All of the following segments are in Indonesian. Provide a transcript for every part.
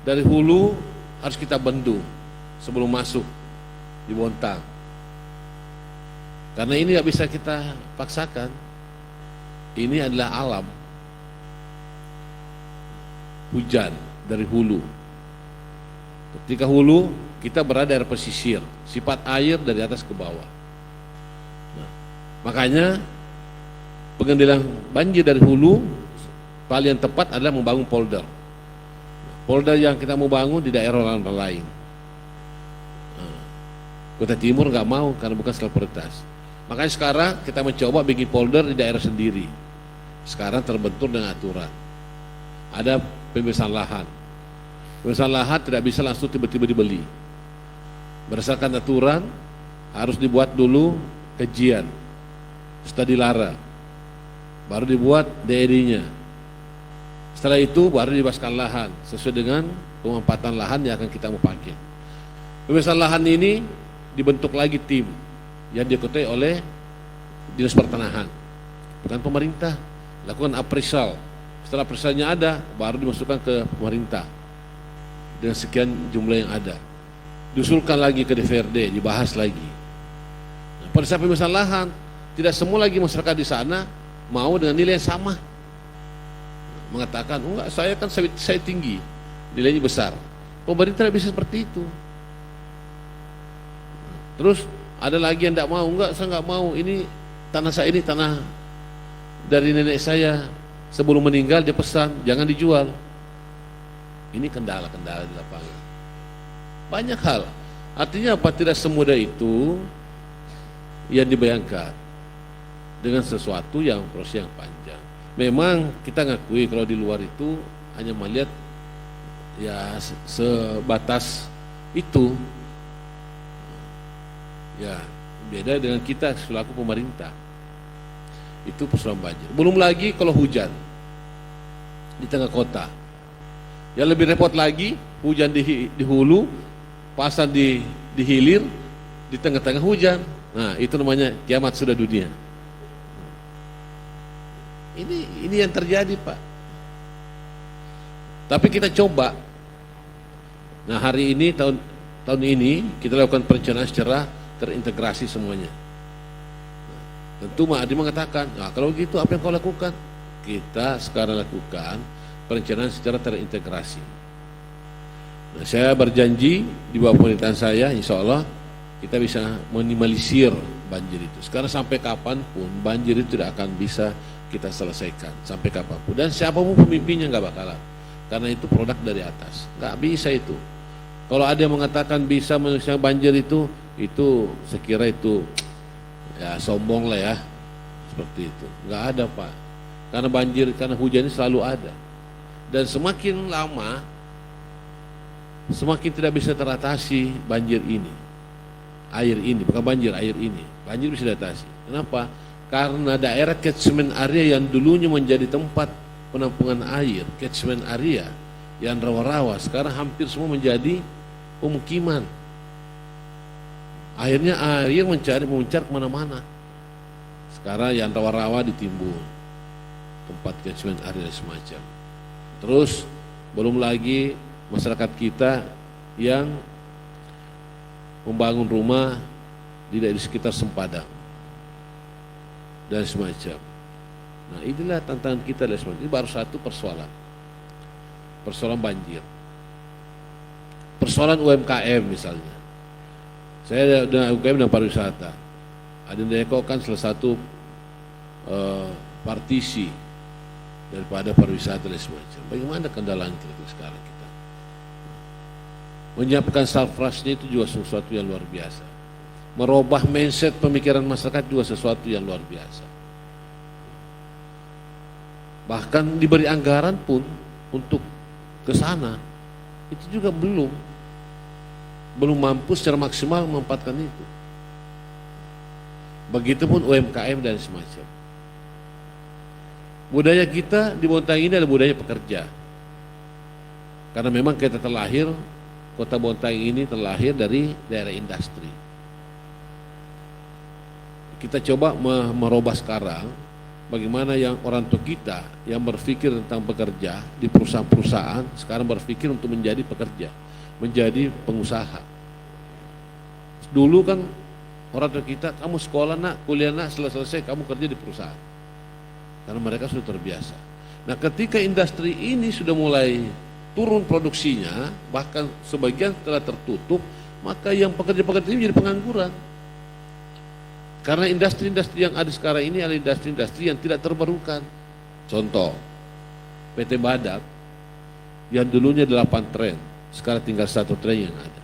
dari hulu harus kita bendung sebelum masuk di Bontang. Karena ini nggak bisa kita paksakan. Ini adalah alam. Hujan dari hulu. Ketika hulu, kita berada di pesisir. Sifat air dari atas ke bawah. Nah, makanya pengendalian banjir dari hulu paling tepat adalah membangun polder. Polder yang kita mau bangun di daerah orang lain. Nah, Kota Timur nggak mau karena bukan skala prioritas. Makanya sekarang kita mencoba bikin polder di daerah sendiri. Sekarang terbentur dengan aturan. Ada pembebasan lahan. Pembebasan lahan tidak bisa langsung tiba-tiba dibeli. Berdasarkan aturan harus dibuat dulu kajian, studi lara, baru dibuat DED-nya. Setelah itu baru dibebaskan lahan sesuai dengan pemanfaatan lahan yang akan kita mau pakai. Pembebasan lahan ini dibentuk lagi tim yang diikuti oleh Dinas Pertanahan, bukan pemerintah. Lakukan appraisal. Setelah appraisalnya ada, baru dimasukkan ke pemerintah dengan sekian jumlah yang ada. Diusulkan lagi ke DPRD, dibahas lagi. Nah, pada saat pembebasan lahan, tidak semua lagi masyarakat di sana mau dengan nilai yang sama. Mengatakan, enggak, saya kan saya tinggi, nilainya besar. Pemerintah tidak bisa seperti itu. Terus ada lagi yang tidak mau, enggak, saya enggak mau, ini tanah saya, ini tanah dari nenek saya, sebelum meninggal dia pesan, jangan dijual. Ini kendala-kendala di lapangan. Banyak hal. Artinya apa? Tidak semudah itu yang dibayangkan dengan sesuatu yang proses yang panjang. Memang kita ngakui kalau di luar itu hanya melihat ya sebatas itu. Ya, beda dengan kita selaku pemerintah. Itu persoalan banjir. Belum lagi kalau hujan di tengah kota. Yang lebih repot lagi, hujan di hulu, pasang di hilir, di tengah-tengah hujan. Nah, itu namanya kiamat sudah dunia. Ini yang terjadi, Pak. Tapi kita coba. Nah, hari ini tahun ini kita lakukan perencanaan secara terintegrasi semuanya. Tentu Mak Adi mengatakan, nah kalau gitu apa yang kau lakukan? Kita sekarang lakukan perencanaan secara terintegrasi. Nah, saya berjanji di bawah pemerintahan saya, insya Allah kita bisa minimalisir banjir itu. Sekarang sampai kapanpun banjir itu tidak akan bisa kita selesaikan, sampai kapanpun. Dan siapapun pemimpinnya nggak bakalan, karena itu produk dari atas, nggak bisa itu. Kalau ada yang mengatakan bisa menyelesaikan banjir itu saya kira itu ya sombong lah ya, seperti itu. Nggak ada, Pak, karena banjir, karena hujan ini selalu ada, dan semakin lama semakin tidak bisa teratasi banjir ini, air ini, bukan banjir, air ini. Banjir bisa diatasi. Kenapa? Karena daerah catchment area yang dulunya menjadi tempat penampungan air, catchment area yang rawa-rawa, sekarang hampir semua menjadi pemukiman. Akhirnya air mencar kemana-mana. Sekarang yang rawa-rawa ditimbun, tempat catchment area semacam. Terus belum lagi masyarakat kita yang membangun rumah di sekitar Sempadan dan semacam. Nah, inilah tantangan kita. Ini baru satu persoalan banjir. Persoalan UMKM misalnya. Saya dengan UMKM dan pariwisata. Adineko kan salah satu partisi daripada pariwisata dan semacam. Bagaimana kendala kita sekarang kita? Menyiapkan salfrasnya itu juga sesuatu yang luar biasa. Merubah mindset pemikiran masyarakat juga sesuatu yang luar biasa. Bahkan diberi anggaran pun untuk ke sana, itu juga belum mampu secara maksimal memanfaatkan itu. Begitupun UMKM dan semacam. Budaya kita di Bontang ini adalah budaya pekerja. Karena memang kita terlahir, kota Bontang ini terlahir dari daerah industri. Kita coba merubah sekarang bagaimana yang orang tua kita yang berpikir tentang bekerja di perusahaan-perusahaan sekarang berpikir untuk menjadi pekerja, menjadi pengusaha. Dulu kan orang tua kita, kamu sekolah nak, kuliah nak, selesai kamu kerja di perusahaan. Karena mereka sudah terbiasa. Nah, ketika industri ini sudah mulai turun produksinya, bahkan sebagian telah tertutup, maka yang pekerja-pekerja ini menjadi pengangguran. Karena industri-industri yang ada sekarang ini adalah industri-industri yang tidak terbarukan. Contoh, PT Badak yang dulunya 8 tren, sekarang tinggal 1 tren yang ada.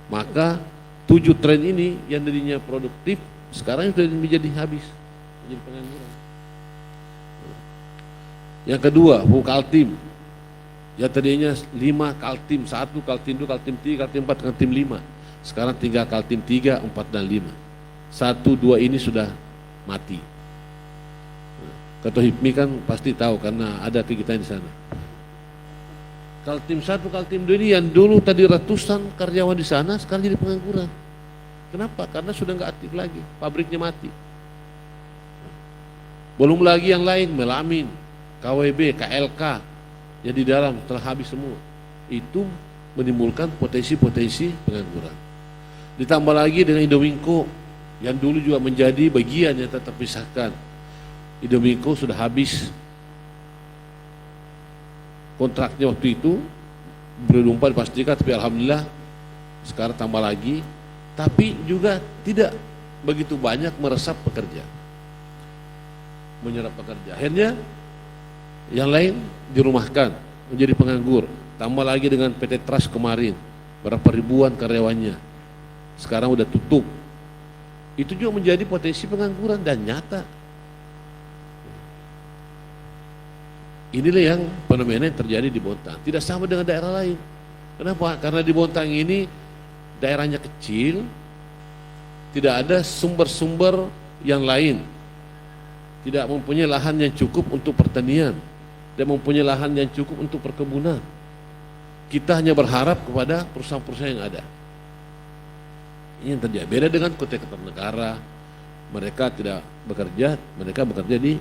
Maka 7 tren ini yang tadinya produktif, sekarang sudah menjadi habis, menjadi pengangguran. Yang kedua, Kaltim. Yang tadinya 5 Kaltim, 1 Kaltim 2, Kaltim 3, Kaltim 4, Kaltim 5. Sekarang tinggal Kaltim 3, 4, dan 5. 1, 2 ini sudah mati. Ketua HIPMI kan pasti tahu karena ada kegiatan di sana. Kaltim 1, Kaltim 2 ini yang dulu tadi ratusan karyawan di sana sekarang jadi pengangguran. Kenapa? Karena sudah nggak aktif lagi, pabriknya mati. Belum lagi yang lain, Melamin, KWB, KLK yang di dalam telah habis semua. Itu menimbulkan potensi-potensi pengangguran. Ditambah lagi dengan Indominco yang dulu juga menjadi bagian yang tak terpisahkan. Indominco sudah habis kontraknya waktu itu, belum dipastikan, tapi alhamdulillah sekarang tambah lagi. Tapi juga tidak begitu banyak meresap pekerja, menyerap pekerja. Akhirnya yang lain dirumahkan, menjadi penganggur. Tambah lagi dengan PT Trust kemarin, berapa ribuan karyawannya, sekarang udah tutup. Itu juga menjadi potensi pengangguran dan nyata. Inilah yang fenomena yang terjadi di Bontang. Tidak sama dengan daerah lain. Kenapa? Karena di Bontang ini daerahnya kecil, tidak ada sumber-sumber yang lain, tidak mempunyai lahan yang cukup untuk pertanian, tidak mempunyai lahan yang cukup untuk perkebunan. Kita hanya berharap kepada perusahaan-perusahaan yang ada. Ini yang terjadi. Beda dengan Kota Kartanegara, mereka tidak bekerja, mereka bekerja di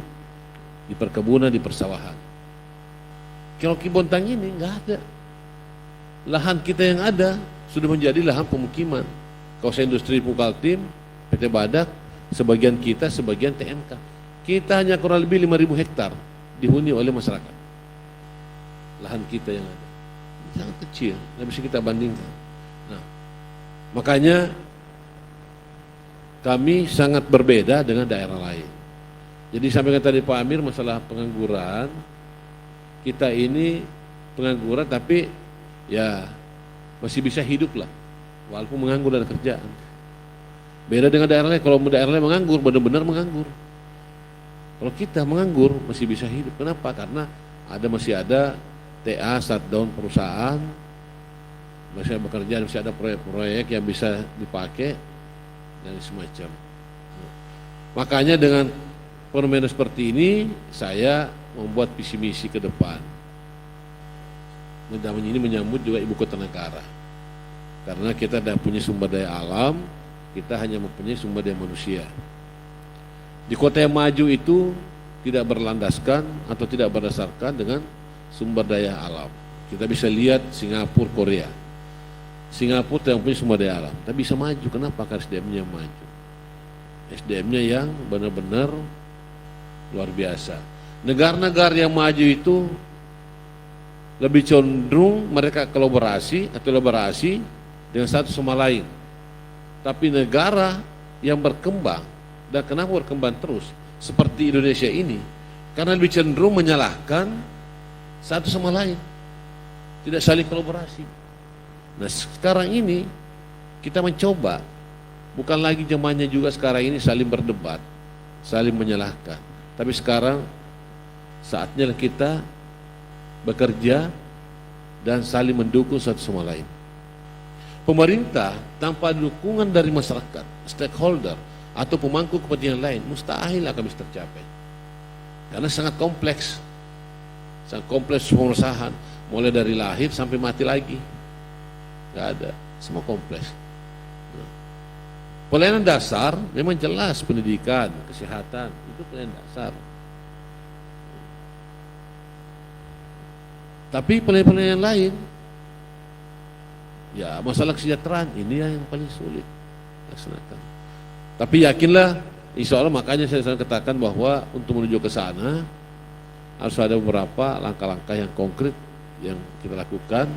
perkebunan, di persawahan. Kalau di Bontang ini nggak ada. Lahan kita yang ada sudah menjadi lahan pemukiman. Kawasan industri Kaltim, PT Badak, sebagian kita, sebagian TMK. Kita hanya kurang lebih 5.000 hektar dihuni oleh masyarakat. Lahan kita yang ada sangat kecil, nggak bisa kita bandingkan. Nah, makanya kami sangat berbeda dengan daerah lain. Jadi sampaikan tadi Pak Amir masalah pengangguran, kita ini pengangguran tapi ya masih bisa hidup lah, walaupun menganggur dari kerjaan. Beda dengan daerah lain, kalau daerah lain menganggur, benar-benar menganggur. Kalau kita menganggur masih bisa hidup. Kenapa? Karena masih ada TA, shutdown perusahaan, masih bekerja, masih ada proyek-proyek yang bisa dipakai dan semacam. Makanya dengan fenomena seperti ini, saya membuat visi misi ke depan. Ini menyambut juga ibu kota negara. Karena kita tidak punya sumber daya alam, kita hanya mempunyai sumber daya manusia. Di kota yang maju itu tidak berlandaskan atau tidak berdasarkan dengan sumber daya alam. Kita bisa lihat Singapura, Korea. Singapura tidak punya sumber daya alam, tapi bisa maju. Kenapa? Karena SDM-nya maju. SDM-nya yang benar-benar luar biasa. Negara-negara yang maju itu lebih cenderung mereka kolaborasi dengan satu sama lain. Tapi negara yang berkembang, dan kenapa berkembang terus seperti Indonesia ini, karena lebih cenderung menyalahkan satu sama lain, tidak saling kolaborasi. Nah sekarang ini kita mencoba, bukan lagi zamannya juga sekarang ini saling berdebat, saling menyalahkan, tapi sekarang saatnya kita bekerja dan saling mendukung satu sama lain. Pemerintah tanpa dukungan dari masyarakat, stakeholder atau pemangku kepentingan lain, mustahil akan bisa tercapai. Karena sangat kompleks pemerintahan, mulai dari lahir sampai mati lagi, nggak ada, semua kompleks. Pelayanan dasar memang jelas, pendidikan, kesehatan itu pelayanan dasar. Tapi penilaian lain, ya masalah kesejahteraan ini yang paling sulit laksanakan. Tapi yakinlah, insya Allah, makanya saya selalu katakan bahwa untuk menuju ke sana harus ada beberapa langkah-langkah yang konkret yang kita lakukan.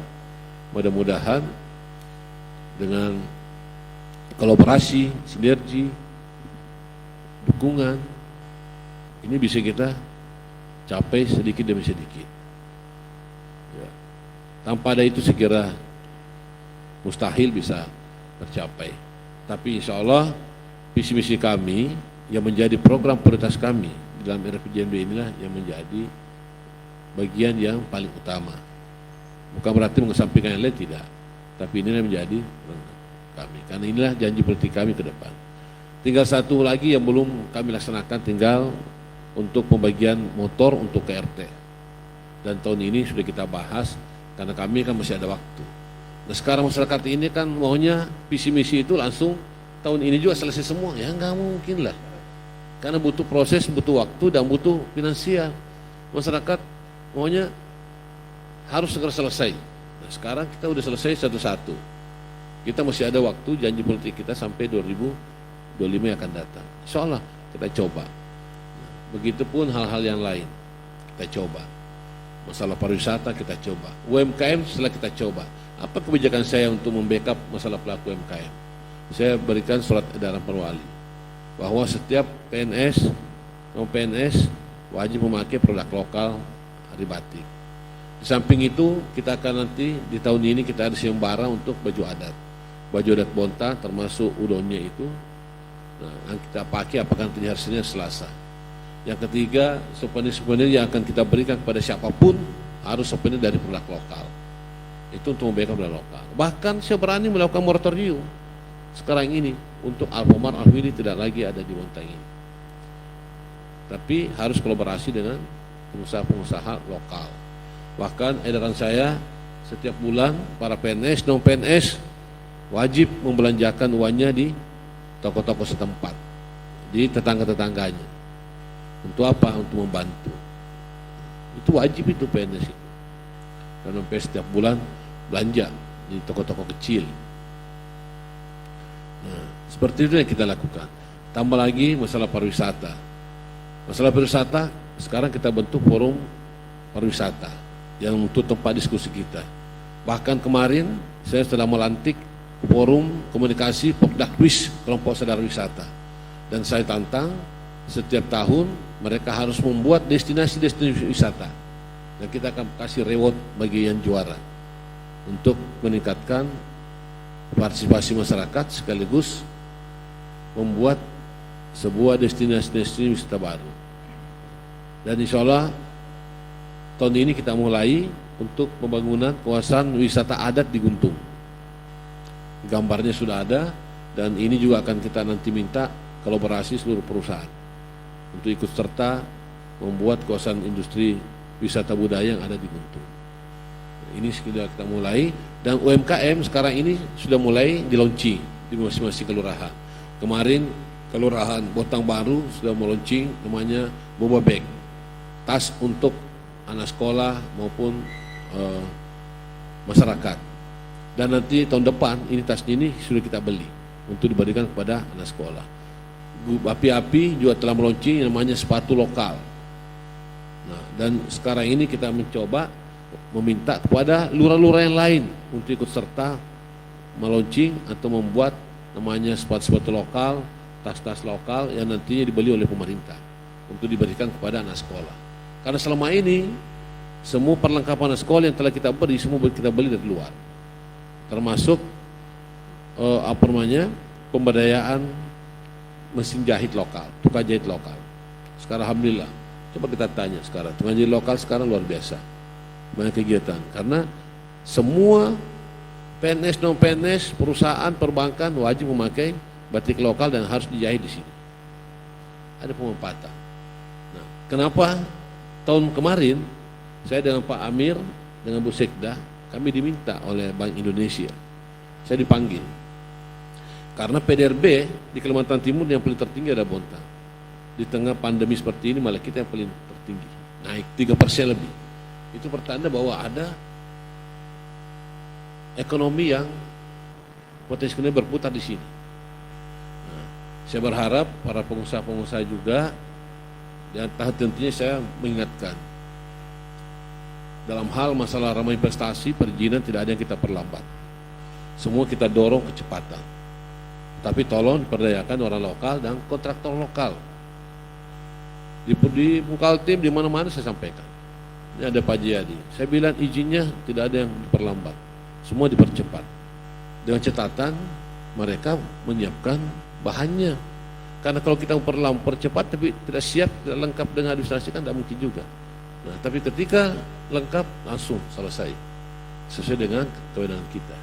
Mudah-mudahan dengan kolaborasi, sinergi, dukungan, ini bisa kita capai sedikit demi sedikit. Ya. Tanpa ada itu sekira mustahil bisa tercapai. Tapi insya Allah visi misi kami yang menjadi program prioritas kami dalam RPJMD inilah yang menjadi bagian yang paling utama. Bukan berarti mengesampingkan yang lain, tidak. Tapi inilah menjadi kami. Karena inilah janji politik kami ke depan. Tinggal satu lagi yang belum kami laksanakan, tinggal untuk pembagian motor untuk KRT. Dan tahun ini sudah kita bahas karena kami kan masih ada waktu. Nah sekarang masyarakat ini kan maunya visi misi itu langsung tahun ini juga selesai semua, ya nggak mungkin lah. Karena butuh proses, butuh waktu, dan butuh finansial. Masyarakat maunya harus segera selesai. Nah sekarang kita udah selesai satu-satu. Kita masih ada waktu, janji politik kita sampai 2025 yang akan datang. Insya Allah kita coba. Nah, begitupun hal-hal yang lain kita coba. Masalah pariwisata kita coba. UMKM setelah kita coba. Apa kebijakan saya untuk membackup masalah pelaku UMKM? Saya berikan surat edaran perwali bahwa setiap PNS non PNS wajib memakai produk lokal dari batik. Di samping itu kita akan nanti di tahun ini kita ada sayembara untuk baju adat Bonta termasuk udonnya itu. Nah, yang kita pakai apakah nanti di hari Senin, Selasa. Yang ketiga, souvenir-souvenir yang akan kita berikan kepada siapapun harus souvenir dari produk lokal. Itu untuk memberikan produk lokal. Bahkan saya berani melakukan moratorium sekarang ini untuk Alfamart, Alfamidi tidak lagi ada di Bontang ini. Tapi harus kolaborasi dengan pengusaha-pengusaha lokal. Bahkan edaran saya setiap bulan para PNS, non PNS wajib membelanjakan uangnya di toko-toko setempat, di tetangga-tetangganya. Untuk apa? Untuk membantu. Itu wajib itu PNS itu. Karena PNS setiap bulan belanja di toko-toko kecil. Nah, seperti itu yang kita lakukan. Tambah lagi masalah pariwisata. Masalah pariwisata, sekarang kita bentuk forum pariwisata yang untuk tempat diskusi kita. Bahkan kemarin saya sudah melantik forum komunikasi Pokdakwisata kelompok sadar wisata, dan saya tantang setiap tahun mereka harus membuat destinasi-destinasi wisata, dan kita akan kasih reward bagi yang juara untuk meningkatkan partisipasi masyarakat sekaligus membuat sebuah destinasi wisata baru. Dan insya Allah tahun ini kita mulai untuk pembangunan kawasan wisata adat di Guntung. Gambarnya sudah ada, dan ini juga akan kita nanti minta kolaborasi seluruh perusahaan untuk ikut serta membuat kawasan industri wisata budaya yang ada di Guntung. Ini sudah kita mulai, dan UMKM sekarang ini sudah mulai di launching di masing-masing kelurahan. Kemarin kelurahan Bontang Baru sudah meluncing namanya Boba Bag, tas untuk anak sekolah maupun masyarakat. Dan nanti tahun depan ini tasnya ini sudah kita beli untuk diberikan kepada anak sekolah. Api-api juga telah meluncing yang namanya sepatu lokal. Nah, dan sekarang ini kita mencoba meminta kepada lurah-lurah yang lain untuk ikut serta meluncing atau membuat namanya sepatu-sepatu lokal, tas-tas lokal yang nantinya dibeli oleh pemerintah untuk diberikan kepada anak sekolah. Karena selama ini semua perlengkapan anak sekolah yang telah kita beri semua kita beli dari luar, termasuk pemberdayaan mesin jahit lokal, tukang jahit lokal. Sekarang alhamdulillah, coba kita tanya sekarang, tukang jahit lokal sekarang luar biasa banyak kegiatan, karena semua PNS non PNS perusahaan perbankan wajib memakai batik lokal dan harus dijahit di sini. Ada pemanfaatan. Nah, kenapa tahun kemarin saya dengan Pak Amir dengan Bu Sekda kami diminta oleh Bank Indonesia, saya dipanggil karena PDRB di Kalimantan Timur yang paling tertinggi ada Bontang. Di tengah pandemi seperti ini malah kita yang paling tertinggi, naik 3% lebih. Itu pertanda bahwa ada ekonomi yang potensinya berputar di sini. Nah, saya berharap para pengusaha-pengusaha juga, dan tentunya saya mengingatkan, dalam hal masalah ramah investasi, perizinan tidak ada yang kita perlambat. Semua kita dorong kecepatan. Tapi tolong diperdayakan orang lokal dan kontraktor lokal. Di Mukaltim, di mana-mana saya sampaikan. Ini ada Pak Jayadi. Saya bilang izinnya tidak ada yang diperlambat. Semua dipercepat. Dengan catatan mereka menyiapkan bahannya. Karena kalau kita mempercepat tapi tidak siap, tidak lengkap dengan administrasi kan tidak mungkin juga. Nah, tapi ketika lengkap langsung selesai sesuai dengan kewenangan kita.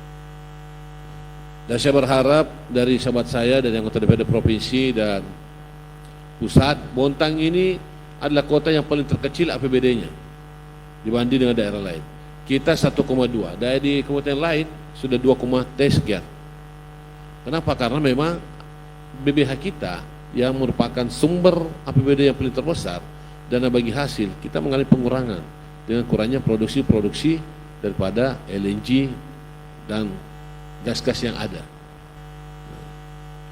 Dan saya berharap dari sahabat saya dan anggota DPRD provinsi dan pusat, Bontang ini adalah kota yang paling terkecil APBD-nya dibanding dengan daerah lain. Kita 1,2, daerah di kabupaten lain sudah 2, sekian. Kenapa? Karena memang BBH kita yang merupakan sumber APBD yang paling terbesar, dana bagi hasil, kita mengalami pengurangan dengan kurangnya produksi daripada LNG dan gas-gas yang ada,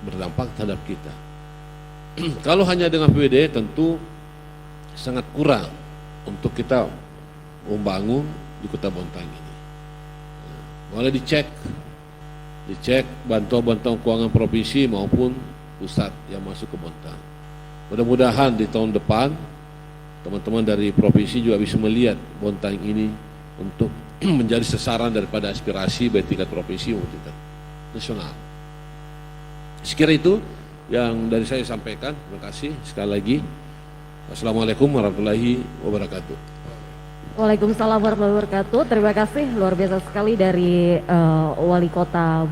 berdampak terhadap kita. Kalau hanya dengan APBD tentu sangat kurang untuk kita membangun di Kota Bontang ini. Boleh dicek bantuan keuangan provinsi maupun pusat yang masuk ke Bontang. Mudah-mudahan di tahun depan teman-teman dari provinsi juga bisa melihat Bontang ini untuk menjadi sasaran daripada aspirasi baik tingkat provinsi maupun tingkat nasional. Sekira itu yang dari saya sampaikan. Terima kasih sekali lagi. Assalamualaikum warahmatullahi wabarakatuh. Waalaikumsalam warahmatullahi wabarakatuh. Terima kasih luar biasa sekali dari Wali Kota